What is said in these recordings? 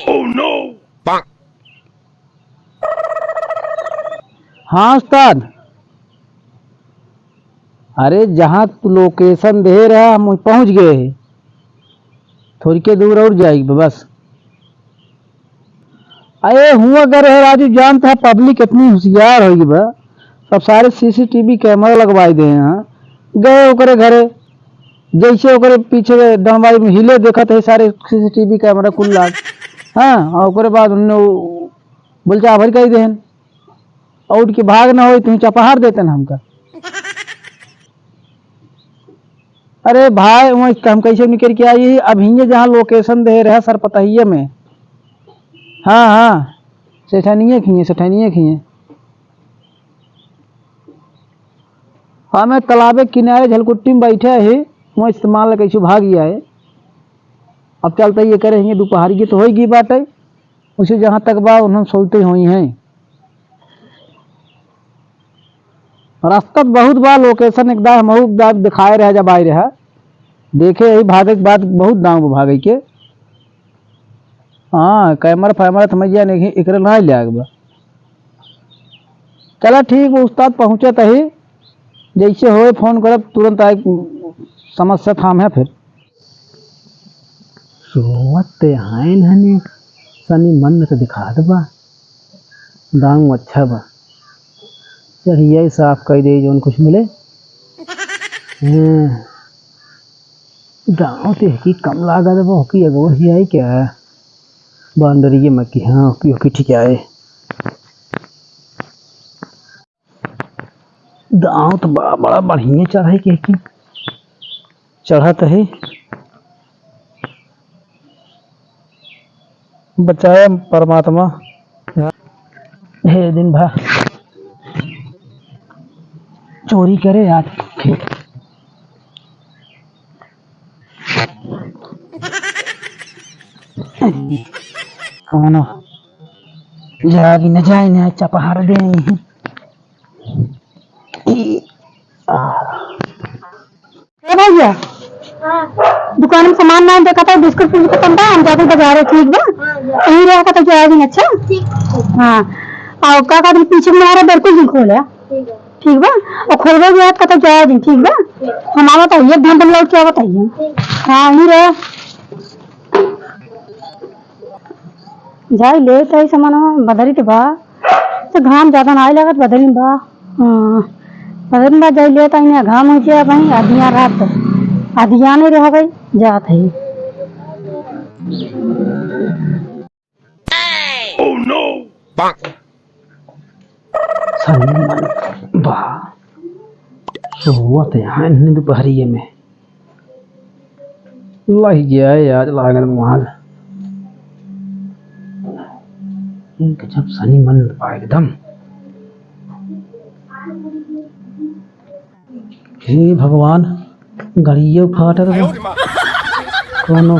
Oh no! हाँ उस्ताद, अरे जहाँ तू लोकेशन दे रहा हम पहुँच गए हैं। थोड़ी के दूर और जाएगी बस। अरे हुआ अगर है राजू, जानता है पब्लिक कितनी होशियार होगी बा। सब सारे सीसीटीवी कैमरा लगवाई दे हैं। गए ओकरे घरे, जैसे ओकरे पीछे डंबाई में हिले देखा थे सारे सीसीटीवी कैमरा कुल लाग। हाँ, और ओकरे बाद उन्होंने बोलचा भर कही देहन और की भाग ना हो तुम चपहार देते ना हमका। अरे भाई वहाँ हम कैसे निकल के आई अभी जहाँ लोकेशन दे रहे सरपतहिया में। हाँ हाँ, सेठनिए खिए। हाँ मैं तालाबे किनारे झलकुट्टी में बैठे है, वहाँ इस्तेमाल कैसे भाग गया है। अब चलते ये करेंगे दोपहर की तो होगी बात है, उसे जहाँ तक बा उन्होंने सोचते हुई हैं। रास्ता बहुत बा, लोकेशन एकदम हम दिखाए रहे जब आए रहा देखे यही भागे के बाद बहुत दाम भागे के। हाँ कैमरा फैमरा समझिया नहीं एक ना ले आगे। चला ठीक उस्ताद पहुँचे तही जैसे हो फोन करब तुरंत आए, समस्या थाम है फिर। सोवत हाइन हने सनी मन तो दिखा दबा दाम अच्छा बा। चलिए साफ कर दे जो कुछ मिले। गाँव तो की कम लागत वो की अगो ही आई क्या बांडरिए में की। हाँ की ठीक है। गाँव तो बड़ा बढ़िया चढ़ाई के की चढ़त है। बचाए परमात्मा हे दिन भर चोरी करे यार। कौन जा भी न जाए न चपहार दे भैया। दुकान में सामान ना देखा था, बिस्कुट खत्म था, हम जाते बाजार ठीक बा यही रहा था क्या दिन। अच्छा हाँ और का पीछे में आ रहा बिल्कुल खोल है ठीक बा और खोलबे भी का जाए दिन ठीक बा। हम आवा बताइए एक घंटे में लौट क्या बताइए। हाँ यही रहे जाए ले तो सामान बदरी के बा तो घाम ज्यादा ना लगत बदरी में बा। बदरी में जाए ले तो घाम हो जाए भाई आधिया रात आधिया नहीं रह गई जात है। Oh no! बा सोवत है दोपहरिए में लग गया यार लागत माल जब सनी मन बा एकदम। हे भगवान गड़ियों फाटत कोनो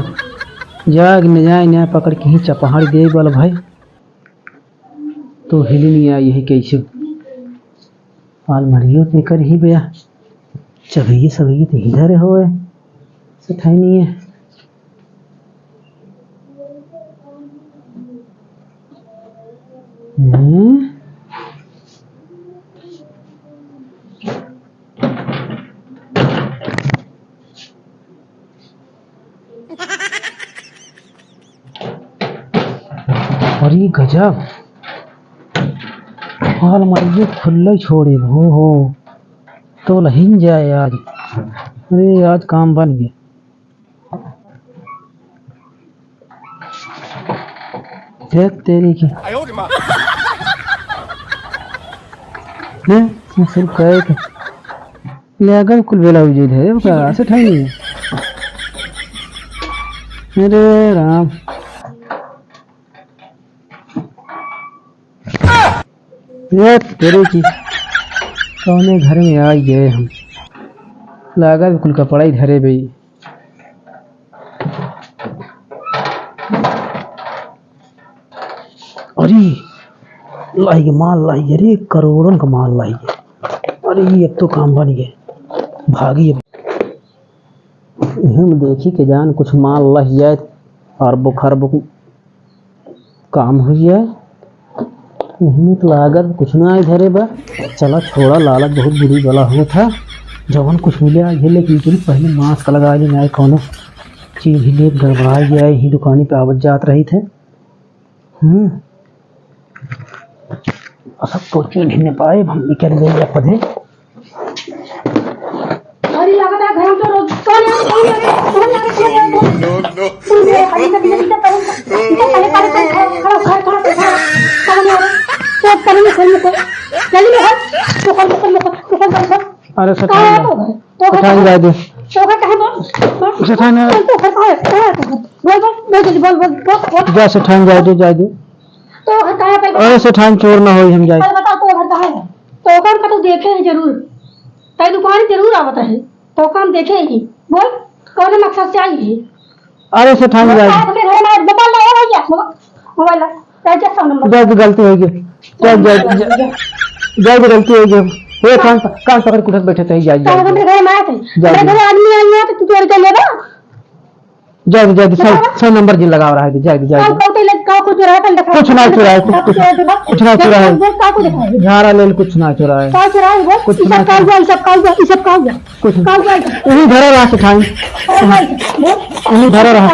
जाग न जाए न पकड़ के ही चपहाड़ी दे वाला भाई तो हिल नहीं आई है कैसे अलमारियों लेकर ही गया चबिए सबिए तो इधर हो सठाई नहीं है। और ये गजब अलमारियों खुला छोड़े हो तो लहिन जाए आज। अरे आज काम बन गया। देख तेरी की सिर्फ कहे थे ले अगर कुल बेला उजीद है क्या से ठाई नहीं है। अरे राम ये तेरे की कौने घर में आ गए हम लागा कुल कपड़ा ही धरे भाई। अरे लाई माल लाई अरे करोड़ों का माल लाई। अरे अब तो काम बन गए भागी हम देखी के जान कुछ माल लह जाए और बुखार बुक काम हो जाए। यही तो लागत कुछ ना इधर बा। चला छोड़ा, लालच बहुत बुरी गला हो था। जवन कुछ मिले ये लेकिन पहले मास्क लगा ली ना, कौन चीज ही ले गड़बड़ा गया। यही दुकानी पे आवत जात रही थे। सब तो चीज नहीं पाए, हम निकल गए पधे। अरे सठाई जाए दे, जा सेठान जाए दे, जाए दे। अरे सेठान चोर ना हो, हम जाए। तो का तो देखे ही जरूर, तई दुकान जरूर आवत है तो काम देखे ही। बोल कौन मकसद से आई है? अरे सेठान जाए, मोबाइल जाए गलती हो गई, जाए गलती हो गई। ये कान पकड़ कुठत बैठे थे, जाए घर में आए थे, मेरे आदमी आई है तो तू चोरी कर लेगा। जाए सही नंबर जी लगा रहा है। जाए कुछ ना चुरा है, कुछ ना चुरा है, झाड़ा ले कुछ ना चुरा है, कुछ ना कुछ यही धरा रहा सेठान, यही धरा रहा।